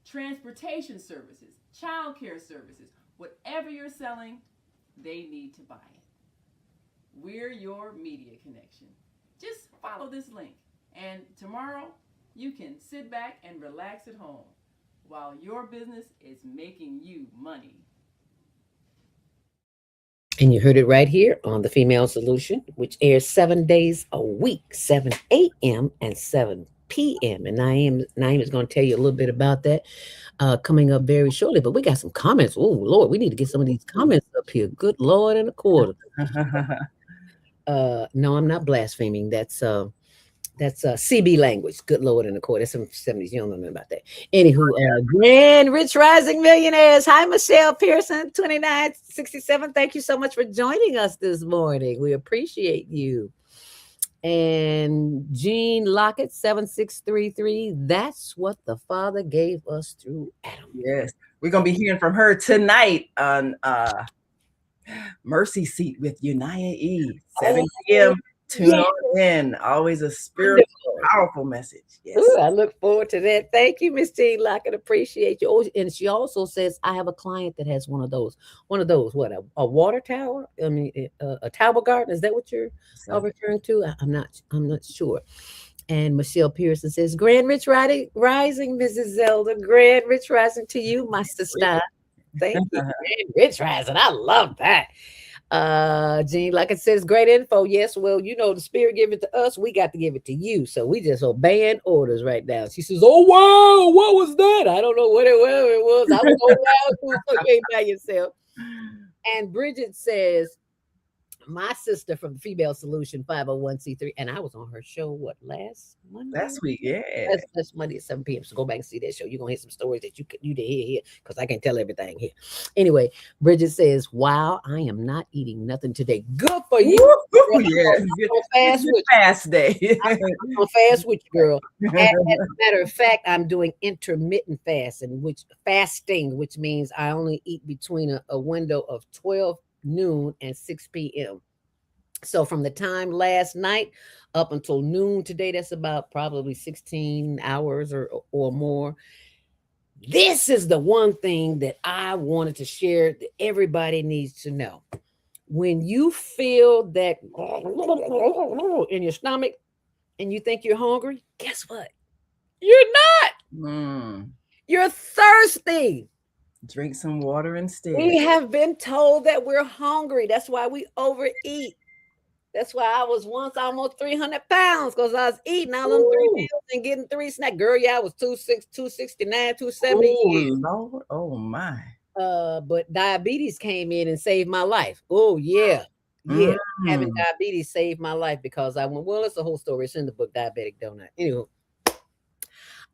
transportation services, child care services. Whatever you're selling, they need to buy it. We're your media connection. Just follow this link, and tomorrow you can sit back and relax at home while your business is making you money. And you heard it right here on The Female Solution, which airs 7 days a week, 7 a.m. and 7 p.m. And Naeem is going to tell you a little bit about that coming up very shortly. But we got some comments. Oh, Lord, we need to get some of these comments up here. Good Lord and a quarter. No, I'm not blaspheming. That's CB language. Good Lord and a quarter. That's some 70s. You don't know nothing about that. Anywho, Grand Rich Rising Millionaires. Hi, Michelle Pearson, 2967. Thank you so much for joining us this morning. We appreciate you. And Jean Lockett, 7633. That's what the Father gave us through Adam. Yes. We're going to be hearing from her tonight on Mercy Seat with Unaya E. 7 p.m. Tune on in. Always a spiritual, powerful message. Yes. Ooh, I look forward to that. Thank you, Miss Jean Lockett. Appreciate you. Oh, and she also says, I have a client that has one of those. What, a water tower? I mean, a tower garden. Is that what you're referring to? I'm not sure. And Michelle Pearson says, Grand Rich Rising, Mrs. Zelda. Grand Rich Rising to you, my sister. Thank you. Grand Rich Rising. I love that. Jean, like it says, great info. Yes, well, the spirit give it to us, we got to give it to you. So we just obeying orders right now. She says, oh wow, what was that? I don't know what it was. I was so loud too, by yourself. And Bridget says, my sister from the Female Solution 501c3, and I was on her show last Monday? Last week, yeah. That's Monday at 7 p.m. So go back and see that show. You're gonna hear some stories that you didn't hear here, because I can tell everything here. Anyway, Bridget says, wow, I am not eating nothing today. Good for you. Yeah. Fast day. I'm on fast with you, girl. As a matter of fact, I'm doing intermittent fasting, which means I only eat between a window of 12 noon and 6 p.m. So from the time last night up until noon today, that's about probably 16 hours or more. This is the one thing that I wanted to share that everybody needs to know. When you feel that in your stomach and you think you're hungry, guess what? You're not. You're thirsty. Drink some water instead. We have been told that we're hungry. That's why we overeat. That's why I was once almost 300 pounds, because I was eating all them 3 meals and getting 3 snacks. Girl, yeah, I was 269, 270. Oh, Lord. Oh, my. But diabetes came in and saved my life. Oh, yeah. Yeah. Having diabetes saved my life, because I went, well, it's a whole story. It's in the book, Diabetic Donut. Anyway,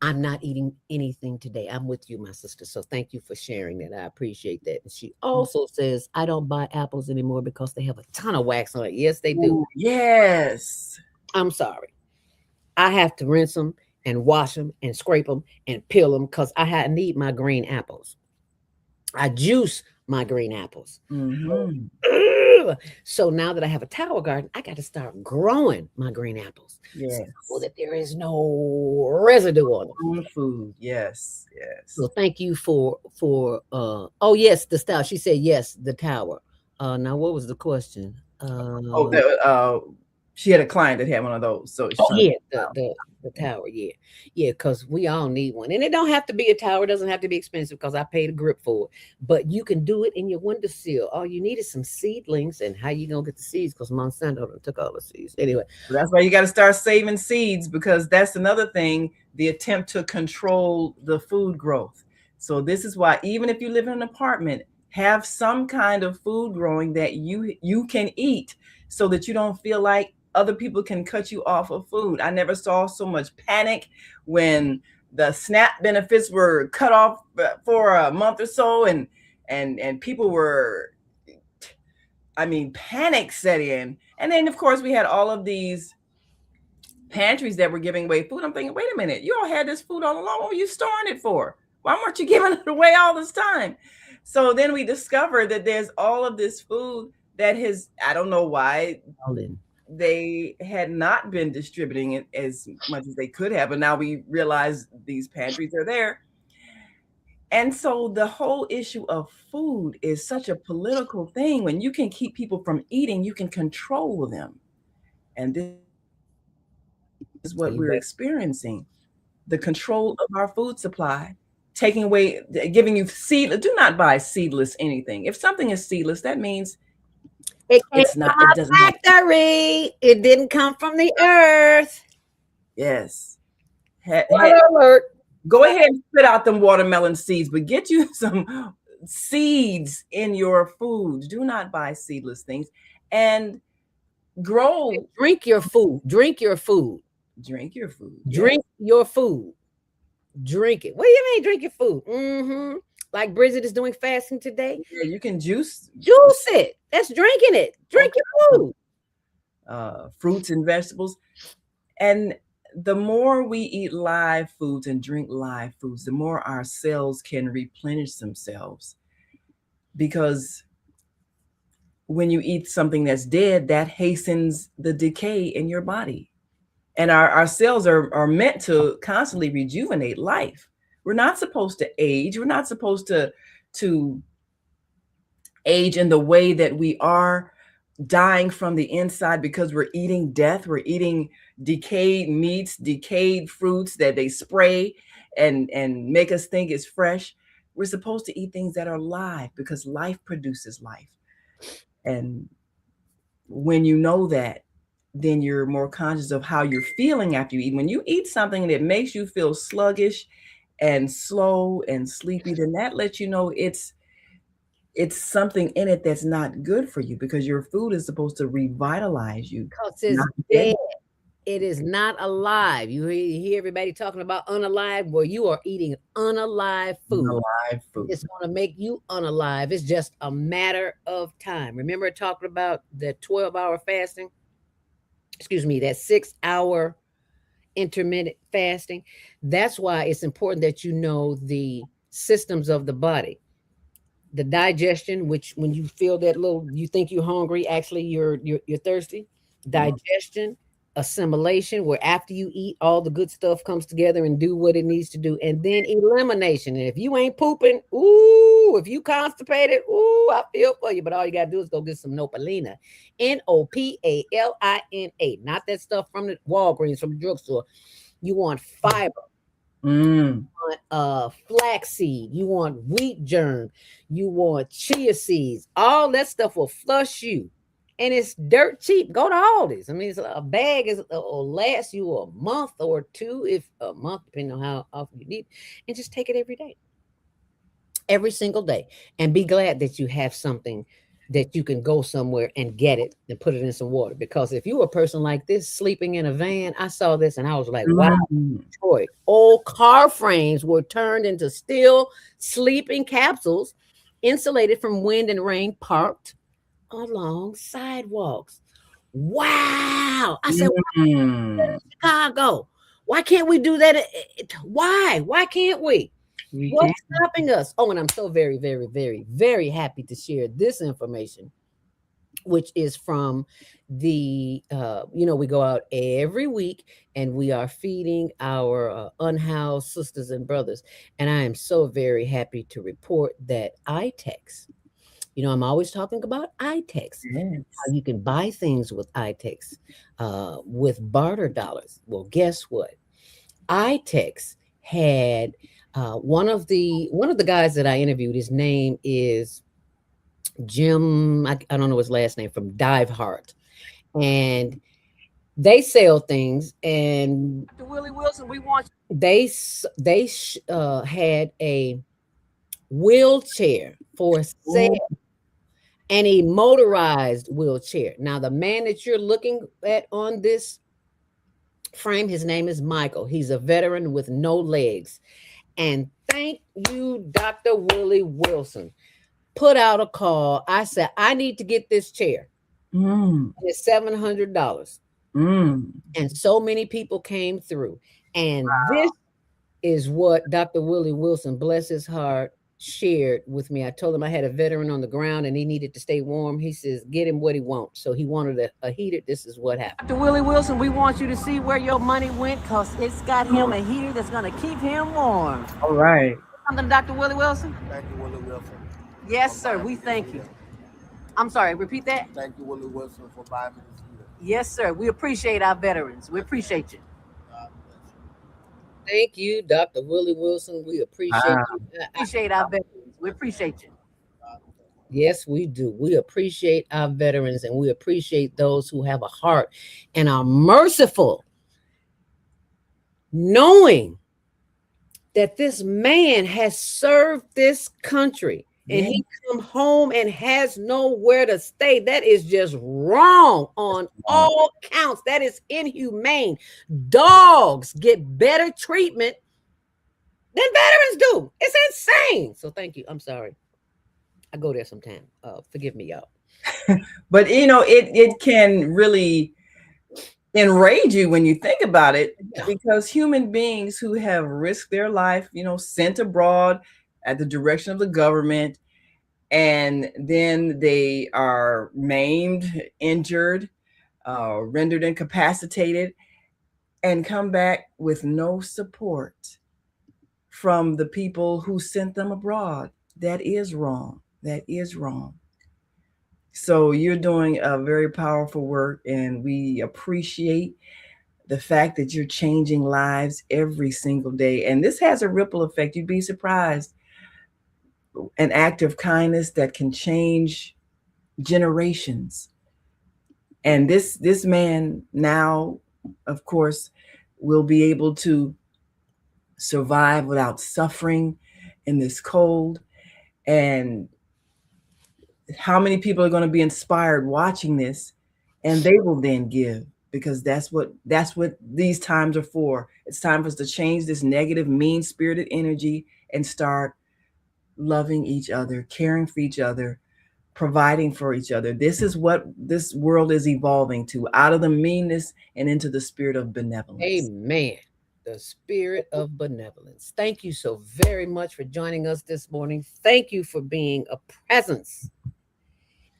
I'm not eating anything today. I'm with you, my sister. So thank you for sharing that. I appreciate that. And she also says, I don't buy apples anymore because they have a ton of wax on it. Yes, they do. Ooh, yes. I'm sorry. I have to rinse them and wash them and scrape them and peel them because need my green apples. I juice my green apples. Mm-hmm. So now that I have a tower garden, I got to start growing my green apples Yes. so that there is no residue on them. On food. Yes. Yes. So thank you for oh yes, the style. She said yes, the tower. Now what was the question? She had a client that had one of those. So she's Oh trying yeah, to the tower, yeah. Yeah, because we all need one. And it don't have to be a tower, it doesn't have to be expensive because I paid a grip for it. But you can do it in your windowsill. All you need is some seedlings, and how you gonna get the seeds because Monsanto done took all the seeds. Anyway. That's why you got to start saving seeds, because that's another thing, the attempt to control the food growth. So this is why, even if you live in an apartment, have some kind of food growing that you can eat, so that you don't feel like other people can cut you off of food. I never saw so much panic when the SNAP benefits were cut off for a month or so, and people were, I mean, panic set in. And then of course we had all of these pantries that were giving away food. I'm thinking, wait a minute, you all had this food all along. What were you storing it for? Why weren't you giving it away all this time? So then we discovered that there's all of this food that has, I don't know why they had not been distributing it as much as they could have, but now we realize these pantries are there. And so the whole issue of food is such a political thing. When you can keep people from eating, you can control them. And this is what we're experiencing. The control of our food supply, taking away, giving you seed. Do not buy seedless anything. If something is seedless, that means it's not, it doesn't factory. It didn't come from the earth. Yes. Alert. Go ahead and spit out them watermelon seeds, but get you some seeds in your foods. Do not buy seedless things. And grow. Drink your food. Drink your food. Drink your food. Drink your food. Drink it. What do you mean drink your food? Mm-hmm. Like Bridget is doing fasting today. Yeah, you can juice it. That's drinking it. Drink your food. Fruits and vegetables. And the more we eat live foods and drink live foods, the more our cells can replenish themselves. Because when you eat something that's dead, that hastens the decay in your body. And our cells are meant to constantly rejuvenate life. We're not supposed to age. We're not supposed to age in the way that we are, dying from the inside because we're eating death. We're eating decayed meats, decayed fruits that they spray and make us think it's fresh. We're supposed to eat things that are live because life produces life. And when you know that, then you're more conscious of how you're feeling after you eat. When you eat something that makes you feel sluggish and slow and sleepy, then that lets you know it's something in it that's not good for you, because your food is supposed to revitalize you. Because it's dead. It is not alive. You hear everybody talking about unalive. Well, you are eating unalive food. Unalive food. It's going to make you unalive. It's just a matter of time. Remember talking about the 12-hour fasting? Excuse me, that 6-hour intermittent fasting. That's why it's important that you know the systems of the body. The digestion, which when you feel that little, you think you're hungry, actually you're thirsty. Digestion, assimilation, where after you eat, all the good stuff comes together and do what it needs to do. And then elimination. And if you ain't pooping, ooh, if you constipated, ooh, I feel for you. But all you got to do is go get some Nopalina. Nopalina. Not that stuff from the Walgreens, from the drugstore. You want fiber. You want flaxseed, you want wheat germ, you want chia seeds. All that stuff will flush you, and it's dirt cheap. Go to Aldi's. I mean, a bag will last you a month or two, if a month, depending on how often you need, and just take it every day, every single day, and be glad that you have something that you can go somewhere and get it and put it in some water. Because if you were a person like this sleeping in a van, I saw this and I was like, wow, Detroit. Old car frames were turned into still sleeping capsules, insulated from wind and rain, parked along sidewalks. Wow. I said, Chicago. Why can't we do that? Why? Why can't we? What's stopping us? Oh, and I'm so very, very, very, very happy to share this information, which is from the, we go out every week and we are feeding our unhoused sisters and brothers. And I am so very happy to report that iTex, I'm always talking about iTex. Yes. How you can buy things with iTex, with barter dollars. Well, guess what? iTex had one of the guys that I interviewed. His name is Jim. I don't know his last name, from Dive Heart, and they sell things. And Dr. Willie Wilson, we want had a wheelchair for sale. And a motorized wheelchair. Now, the man that you're looking at on this frame, his name is Michael. He's a veteran with no legs. And thank you, Dr. Willie Wilson. Put out a call. I said, I need to get this chair. It's $700. And so many people came through. And this is what Dr. Willie Wilson, bless his heart, shared with me. I told him I had a veteran on the ground and he needed to stay warm. He says, get him what he wants. So he wanted a heater. This is what happened. Dr. Willie Wilson, we want you to see where your money went, because it's got him a heater that's going to keep him warm. All right. Something, Dr. Willie Wilson? Thank you, Willie Wilson. Yes, sir. We thank you. I'm sorry, repeat that. Thank you, Willie Wilson, for buying me this heater. Yes, sir. We appreciate our veterans. We appreciate you. Thank you, Dr. Willie Wilson. We appreciate you. Appreciate our veterans. We appreciate you. Yes, we do. We appreciate our veterans, and we appreciate those who have a heart and are merciful, knowing that this man has served this country. And he come home and has nowhere to stay. That is just wrong on all counts. That is inhumane. Dogs get better treatment than veterans do. It's insane. So thank you. I'm sorry. I go there sometime. Forgive me, y'all. But it can really enrage you when you think about it, because human beings who have risked their life, sent abroad at the direction of the government, and then they are maimed, injured, rendered incapacitated, and come back with no support from the people who sent them abroad. That is wrong. That is wrong. So you're doing a very powerful work, and we appreciate the fact that you're changing lives every single day. And this has a ripple effect. You'd be surprised. An act of kindness that can change generations. And this man now, of course, will be able to survive without suffering in this cold. And how many people are going to be inspired watching this, and they will then give, because that's what these times are for. It's time for us to change this negative, mean-spirited energy and start loving each other, caring for each other, providing for each other. This is what this world is evolving to, out of the meanness and into the spirit of benevolence. Amen. The spirit of benevolence. Thank you so very much for joining us this morning. Thank you for being a presence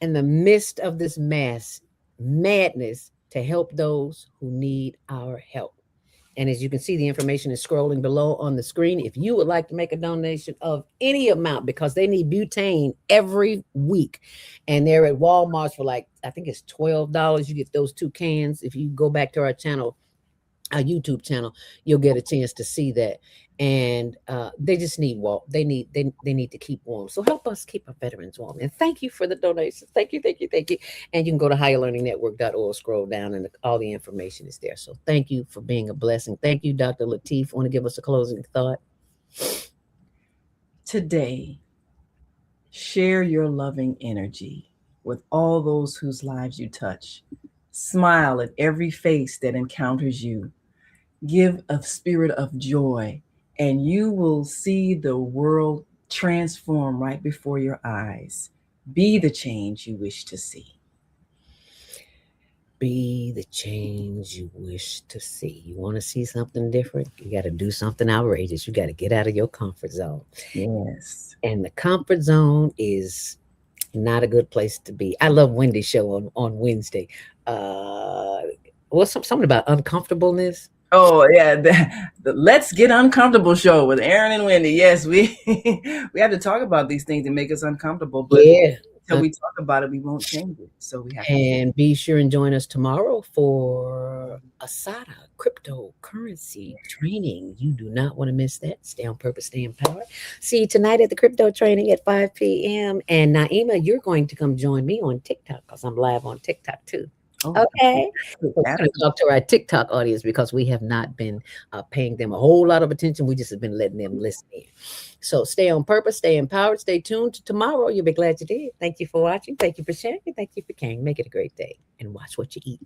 in the midst of this madness to help those who need our help. And as you can see, the information is scrolling below on the screen. If you would like to make a donation of any amount, because they need butane every week, and they're at Walmart for I think it's $12. You get those 2 cans. If you go back to our channel, our YouTube channel, you'll get a chance to see that. And they just need they need to keep warm. So help us keep our veterans warm. And thank you for the donations. Thank you. And you can go to higherlearningnetwork.org, scroll down, and all the information is there. So thank you for being a blessing. Thank you, Dr. Lateef. Want to give us a closing thought? Today, share your loving energy with all those whose lives you touch. Smile at every face that encounters you. Give a spirit of joy, and you will see the world transform right before your eyes. Be the change you wish to see. Be the change you wish to see. You want to see something different? You got to do something outrageous. You got to get out of your comfort zone. Yes. And the comfort zone is not a good place to be. I love Wendy's show on Wednesday. Something about uncomfortableness? Oh yeah, the Let's Get Uncomfortable show with Aaron and Wendy. Yes, we we have to talk about these things that make us uncomfortable, but Yeah. until we talk about it, we won't change it. So we have to. And be sure and join us tomorrow for Asada cryptocurrency training. You do not want to miss that. Stay on purpose, stay empowered. See you tonight at the crypto training at 5 p.m. And Naima, you're going to come join me on TikTok because I'm live on TikTok too. Okay. We're going to talk to our TikTok audience because we have not been paying them a whole lot of attention. We just have been letting them listen in. So stay on purpose, stay empowered, stay tuned to tomorrow. You'll be glad you did. Thank you for watching. Thank you for sharing. Thank you for caring. Make it a great day and watch what you eat.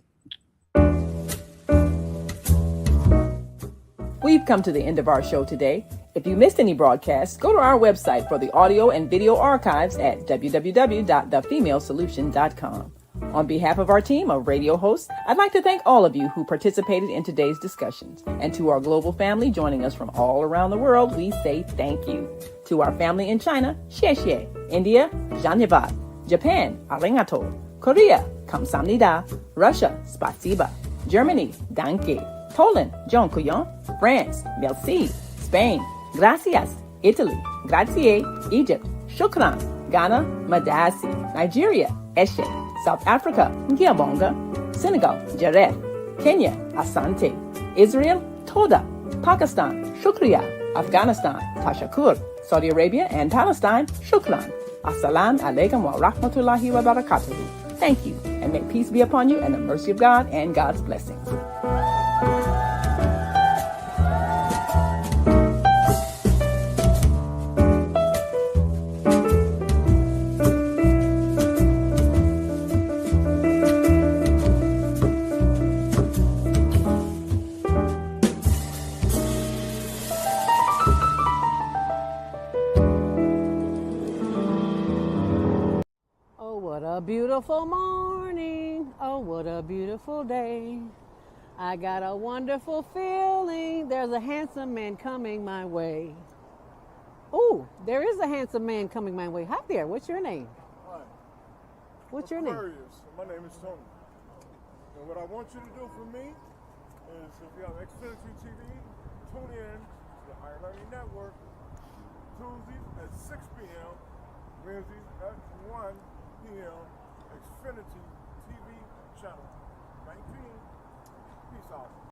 We've come to the end of our show today. If you missed any broadcasts, go to our website for the audio and video archives at www.thefemalesolution.com. On behalf of our team of radio hosts, I'd like to thank all of you who participated in today's discussions. And to our global family joining us from all around the world, we say thank you. To our family in China, xie xie. India, Dhanyavad. Japan, arigato. Korea, kamsamnida. Russia, spasiba. Germany, danke. Poland, dziękuję. France, merci. Spain, gracias. Italy, grazie. Egypt, shukran. Ghana, madasi. Nigeria, eshe. South Africa, Ngiyabonga. Senegal, Jareth. Kenya, Asante. Israel, Toda. Pakistan, Shukriya. Afghanistan, Tashakur. Saudi Arabia and Palestine, Shukran. Assalamu alaikum wa rahmatullahi wa barakatuhu. Thank you, and may peace be upon you and the mercy of God and God's blessings. Beautiful morning, oh what a beautiful day. I got a wonderful feeling, there's a handsome man coming my way. Oh, there is a handsome man coming my way. Hi there, what's your name? Hi. What's your name? My name is Tony. And what I want you to do for me is, if you have Xfinity TV, tune in to the Higher Learning Network Tuesdays at 6 p.m., Wednesdays at 1 p.m. Xfinity TV channel 19. Peace out.